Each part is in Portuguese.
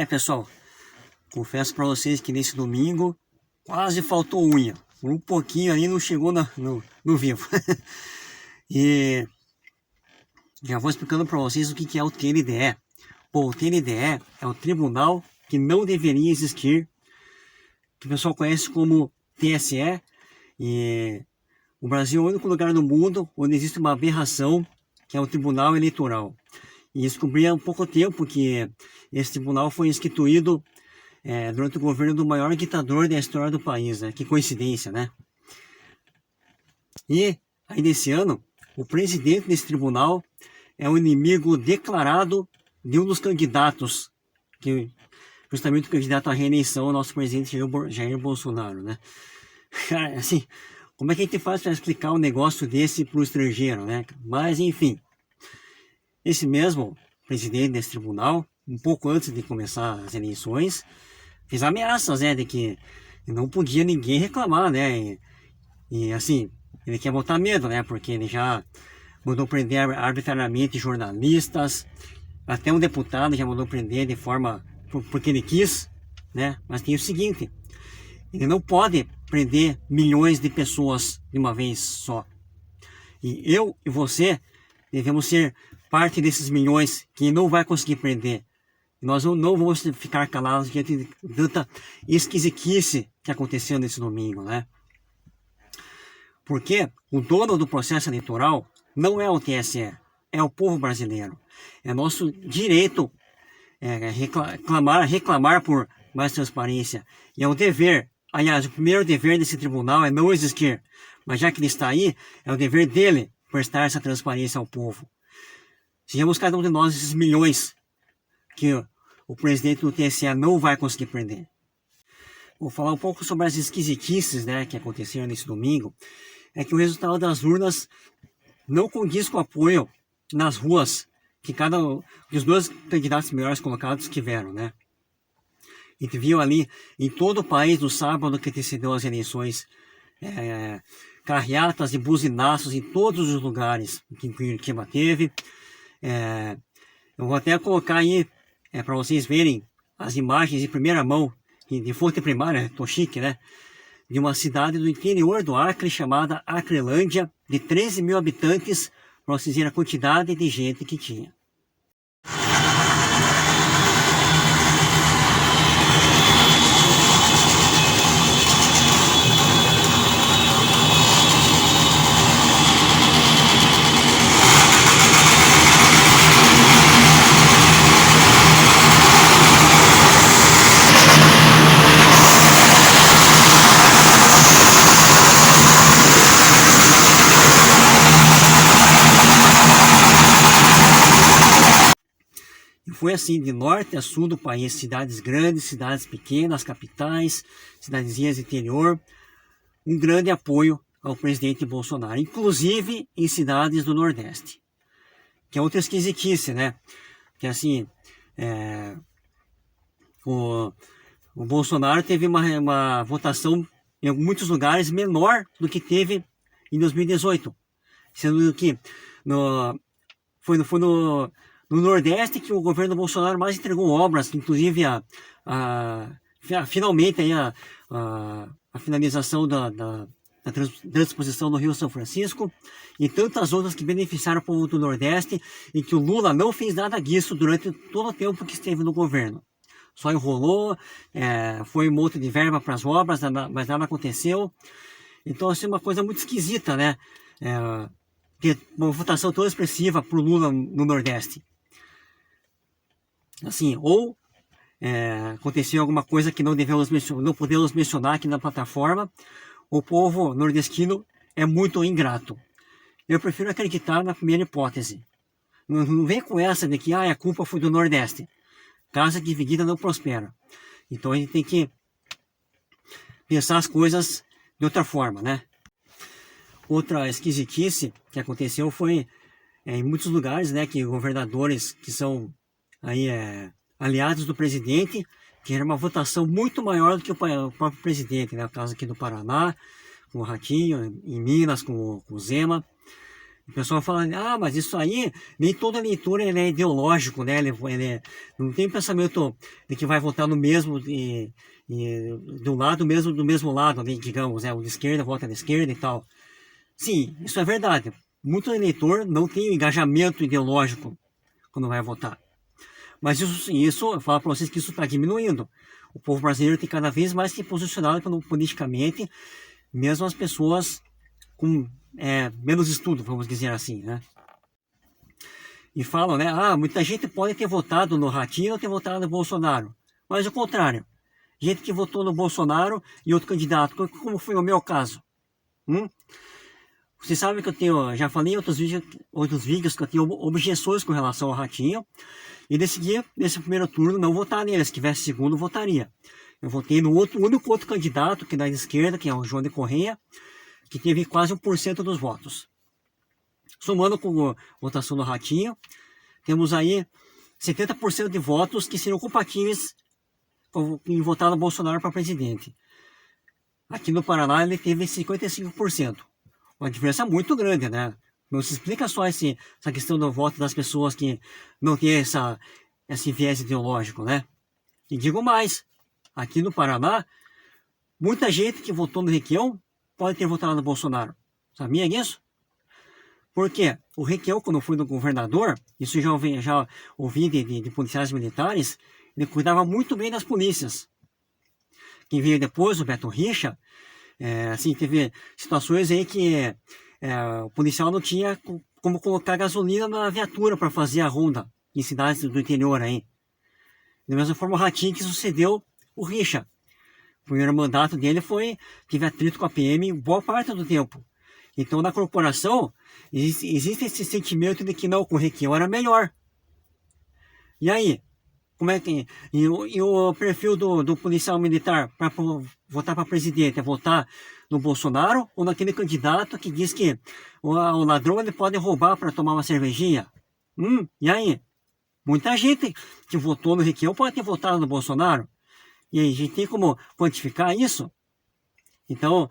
Pessoal, confesso para vocês que nesse domingo quase faltou unha. Por um pouquinho aí não chegou no vivo. E já vou explicando para vocês o que é o TNDE. Bom, o TNDE é o tribunal que não deveria existir, que o pessoal conhece como TSE. E o Brasil é o único lugar no mundo onde existe uma aberração, que é o Tribunal Eleitoral. E descobri há um pouco tempo que esse tribunal foi instituído durante o governo do maior ditador da história do país, né? Que coincidência, né? E aí nesse ano, o presidente desse tribunal é o inimigo declarado de um dos candidatos, que justamente o candidato à reeleição, o nosso presidente Jair Bolsonaro, né? Cara, assim, como é que a gente faz para explicar um negócio desse para o estrangeiro, né? Mas enfim, esse mesmo presidente desse tribunal, um pouco antes de começar as eleições, fez ameaças, né, de que não podia ninguém reclamar, né, e assim, ele quer botar medo, né, porque ele já mandou prender arbitrariamente jornalistas, até um deputado já mandou prender de forma, porque ele quis, né, mas tem o seguinte, ele não pode prender milhões de pessoas de uma vez só, e eu e você devemos ser parte desses milhões que não vai conseguir prender. Nós não vamos ficar calados diante de tanta esquisitice que aconteceu nesse domingo, né? Porque o dono do processo eleitoral não é o TSE, é o povo brasileiro. É nosso direito reclamar por mais transparência. E é um dever, aliás, o primeiro dever desse tribunal é não existir. Mas já que ele está aí, é o dever dele prestar essa transparência ao povo. Sejamos cada um de nós esses milhões que o presidente do TSE não vai conseguir prender. Vou falar um pouco sobre as esquisitices, né, que aconteceram nesse domingo. É que o resultado das urnas não condiz com o apoio nas ruas que os dois candidatos melhores colocados tiveram, né? A gente viu ali em todo o país no sábado que antecedeu as eleições carreatas e buzinaços em todos os lugares que Curitiba teve. Eu vou até colocar aí para vocês verem as imagens de primeira mão, de fonte primária, tô chique, né? De uma cidade do interior do Acre chamada Acrelândia, de 13 mil habitantes, para vocês verem a quantidade de gente que tinha. Foi assim, de norte a sul do país, cidades grandes, cidades pequenas, capitais, cidadezinhas interior, um grande apoio ao presidente Bolsonaro, inclusive em cidades do Nordeste. Que é outra esquisitice, né? Que assim, o Bolsonaro teve uma votação em muitos lugares menor do que teve em 2018, sendo que foi no Nordeste que o governo Bolsonaro mais entregou obras, inclusive finalmente aí a finalização da transposição do Rio São Francisco e tantas outras que beneficiaram o povo do Nordeste e que o Lula não fez nada disso durante todo o tempo que esteve no governo. Só enrolou, foi um monte de verba para as obras, mas nada aconteceu. Então, assim, uma coisa muito esquisita, né? Uma votação tão expressiva para o Lula no Nordeste. Assim, ou aconteceu alguma coisa que não podemos mencionar aqui na plataforma, o povo nordestino é muito ingrato. Eu prefiro acreditar na primeira hipótese. Não vem com essa de que a culpa foi do Nordeste. Casa dividida não prospera. Então a gente tem que pensar as coisas de outra forma, né? Outra esquisitice que aconteceu foi em muitos lugares, né, que governadores que são aí aliados do presidente, que era uma votação muito maior do que o próprio presidente, né? No caso aqui do Paraná, com o Ratinho, em Minas, com o Zema. O pessoal fala, ah, mas isso aí, nem todo eleitor ele é ideológico, né? Ele não tem pensamento de que vai votar no mesmo, do lado mesmo, do mesmo lado, né, digamos, né? O de esquerda vota de esquerda e tal. Sim, isso é verdade. Muito eleitor não tem engajamento ideológico quando vai votar. Mas isso eu falo para vocês que isso está diminuindo. O povo brasileiro tem cada vez mais se posicionado politicamente, mesmo as pessoas com menos estudo, vamos dizer assim, né? E falam, né? Ah, muita gente pode ter votado no Ratinho ou ter votado no Bolsonaro. Mas o contrário. Gente que votou no Bolsonaro e outro candidato, como foi o meu caso. Vocês sabem que eu tenho, já falei em outros vídeos que eu tenho objeções com relação ao Ratinho. E decidi, nesse primeiro turno, não votar nele. Se tivesse segundo, votaria. Eu votei no único outro candidato, que é da esquerda, que é o João de Correia, que teve quase 1% dos votos. Somando com a votação do Ratinho, temos aí 70% de votos que seriam compatíveis em votar no Bolsonaro para presidente. Aqui no Paraná ele teve 55%. Uma diferença muito grande, né? Não se explica só essa questão do voto das pessoas que não têm esse viés ideológico, né? E digo mais, aqui no Paraná, muita gente que votou no Requião pode ter votado no Bolsonaro. Sabia disso? Por quê? O Requião, quando foi no governador, isso já ouvi de policiais militares, ele cuidava muito bem das polícias. Quem veio depois, o Beto Richa, assim, teve situações aí que o policial não tinha como colocar gasolina na viatura para fazer a ronda em cidades do interior aí. Da mesma forma, o Ratinho que sucedeu o Richa. O primeiro mandato dele teve atrito com a PM boa parte do tempo. Então, na corporação, existe esse sentimento de que não, com o Requião era melhor. E aí? Como é que... E o perfil do policial militar para votar para presidente? É votar no Bolsonaro ou naquele candidato que diz que o ladrão ele pode roubar para tomar uma cervejinha? E aí? Muita gente que votou no Requião pode ter votado no Bolsonaro. E aí, a gente tem como quantificar isso? Então,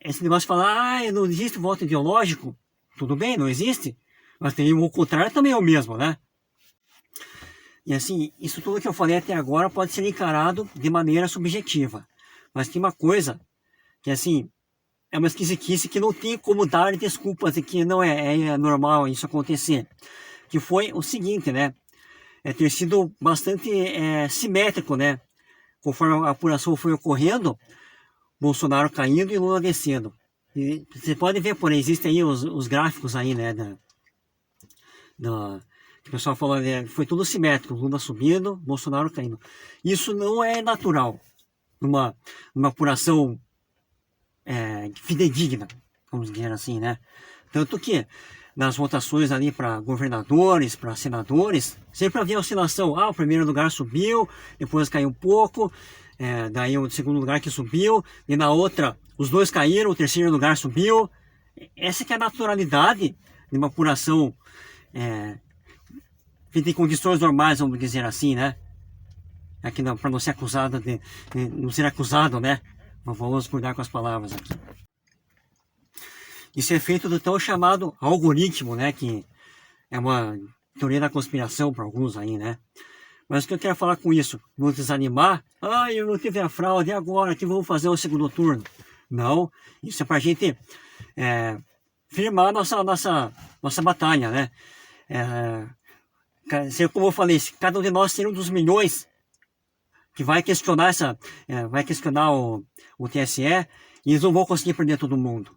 esse negócio de falar, não existe voto ideológico, tudo bem, não existe, mas tem o contrário também é o mesmo, né? E assim, isso tudo que eu falei até agora pode ser encarado de maneira subjetiva. Mas tem uma coisa que, assim, é uma esquisitice que não tem como dar desculpas de que não é normal isso acontecer. Que foi o seguinte, né? Ter sido bastante simétrico, né? Conforme a apuração foi ocorrendo, Bolsonaro caindo e Lula descendo. E você pode ver, porém, existem aí os gráficos aí, né? O pessoal falou, foi tudo simétrico, Lula subindo, Bolsonaro caindo. Isso não é natural numa apuração fidedigna, vamos dizer assim, né? Tanto que nas votações ali para governadores, para senadores, sempre havia oscilação. O primeiro lugar subiu, depois caiu um pouco, daí o segundo lugar que subiu, e na outra os dois caíram, o terceiro lugar subiu. Essa que é a naturalidade de uma apuração feita em condições normais, vamos dizer assim, né? Aqui para não ser acusado não ser acusado, né? Vamos cuidar com as palavras aqui. Isso é feito do tão chamado algoritmo, né? Que é uma teoria da conspiração para alguns aí, né? Mas o que eu quero falar com isso? Não desanimar. Eu não tive a fraude, agora que vamos fazer o segundo turno? Não, isso é para a gente firmar a nossa batalha, né? Como eu falei, cada um de nós ser um dos milhões que vai questionar o TSE, e eles não vão conseguir perder todo mundo.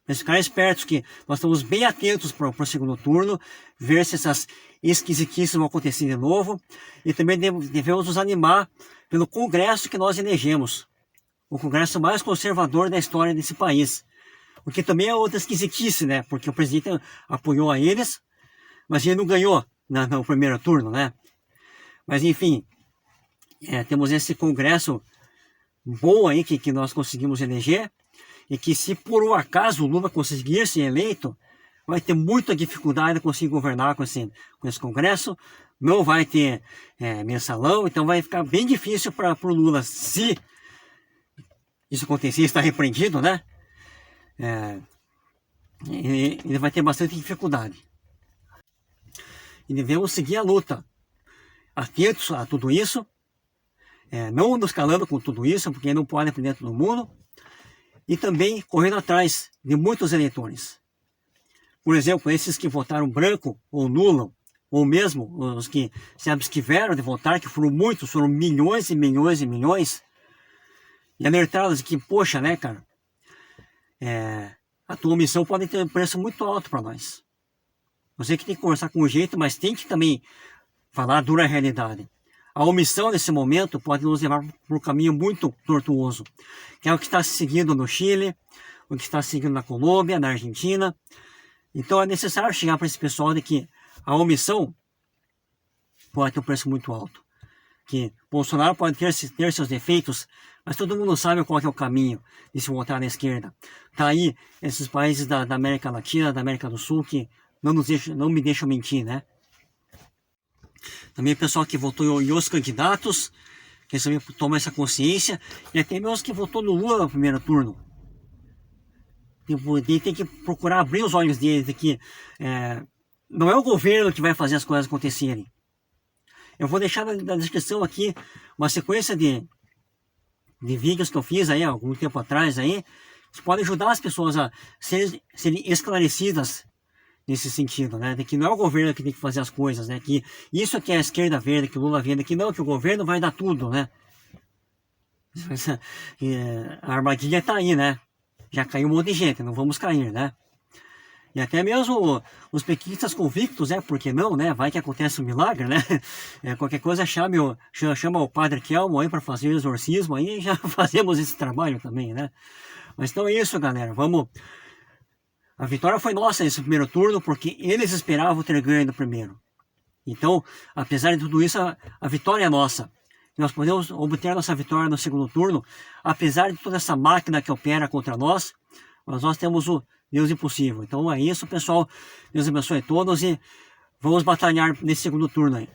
Mas ficar espertos que nós estamos bem atentos para o segundo turno, ver se essas esquisitices vão acontecer de novo, e também devemos nos animar pelo Congresso que nós elegemos, o Congresso mais conservador da história desse país. O que também é outra esquisitice, né? Porque o presidente apoiou a eles, mas ele não ganhou no primeiro turno, né? Mas enfim, temos esse Congresso bom aí que nós conseguimos eleger, e que se por um acaso o Lula conseguir ser eleito, vai ter muita dificuldade de conseguir governar com esse Congresso, não vai ter mensalão, então vai ficar bem difícil para o Lula, se isso acontecer, está repreendido, né? ele vai ter bastante dificuldade. E devemos seguir a luta, atentos a tudo isso, não nos calando com tudo isso, porque não pode aprender todo mundo, e também correndo atrás de muitos eleitores. Por exemplo, esses que votaram branco ou nulo, ou mesmo os que se abstiveram de votar, que foram muitos, foram milhões e milhões e milhões, e alertá-los que, poxa, né, cara, a tua omissão pode ter um preço muito alto para nós. Você que tem que conversar com o jeito, mas tem que também falar a dura realidade. A omissão nesse momento pode nos levar por um caminho muito tortuoso, que é o que está se seguindo no Chile, o que está se seguindo na Colômbia, na Argentina. Então é necessário chegar para esse pessoal de que a omissão pode ter um preço muito alto. Que Bolsonaro pode ter seus defeitos, mas todo mundo sabe qual é o caminho de se votar na esquerda. Tá aí esses países da América Latina, da América do Sul, que não me deixam mentir, né? Também o pessoal que votou em os candidatos, que também toma essa consciência, e até mesmo que votou no Lula no primeiro turno. Ele tem que procurar abrir os olhos dele de que não é o governo que vai fazer as coisas acontecerem. Eu vou deixar na descrição aqui uma sequência de vídeos que eu fiz aí há algum tempo atrás aí, que podem ajudar as pessoas a serem esclarecidas nesse sentido, né? De que não é o governo que tem que fazer as coisas, né? Que isso que é a esquerda verde, que o Lula vende, que não, que o governo vai dar tudo, né? A armadilha está aí, né? Já caiu um monte de gente, não vamos cair, né? E até mesmo os pequenistas convictos, por que não, né? Vai que acontece um milagre, né? Qualquer coisa chama o Padre Kelmo aí para fazer o exorcismo aí, já fazemos esse trabalho também, né? Mas então é isso, galera. A vitória foi nossa nesse primeiro turno, porque eles esperavam ter ganho no primeiro. Então, apesar de tudo isso, a vitória é nossa. Nós podemos obter a nossa vitória no segundo turno, apesar de toda essa máquina que opera contra nós, mas nós temos o Deus impossível. Então é isso, pessoal. Deus abençoe a todos e vamos batalhar nesse segundo turno aí.